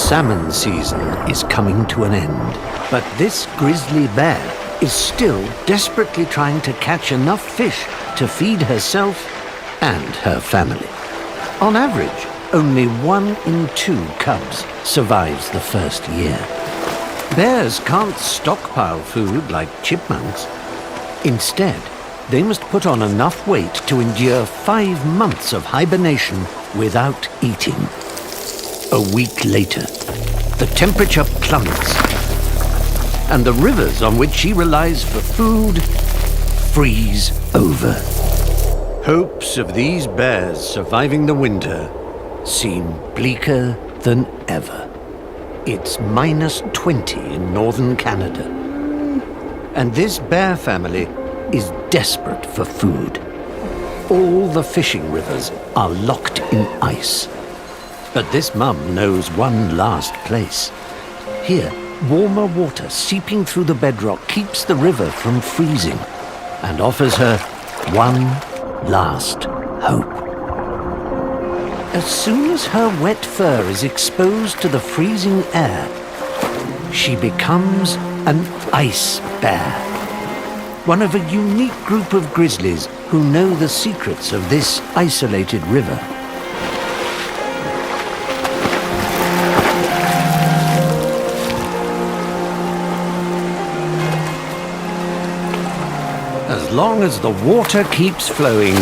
salmon season is coming to an end, but this grizzly bear is still desperately trying to catch enough fish to feed herself and her family. On average, only 1 in 2 cubs survives the first year. Bears can't stockpile food like chipmunks. Instead, they must put on enough weight to endure 5 months of hibernation without eating. A week later, the temperature plummets, and the rivers on which she relies for food freeze over. Hopes of these bears surviving the winter seem bleaker than ever. It's -20 in northern Canada, and this bear family is desperate for food. All the fishing rivers are locked in ice. But this mum knows one last place. Here, warmer water seeping through the bedrock keeps the river from freezing and offers her one last hope. As soon as her wet fur is exposed to the freezing air, she becomes an ice bear, one of a unique group of grizzlies who know the secrets of this isolated river. As long as the water keeps flowing,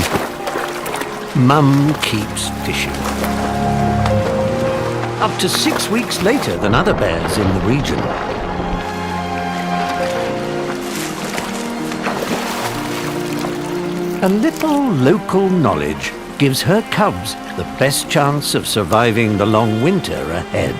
Mum keeps fishing. Up to 6 weeks later than other bears in the region. A little local knowledge gives her cubs the best chance of surviving the long winter ahead.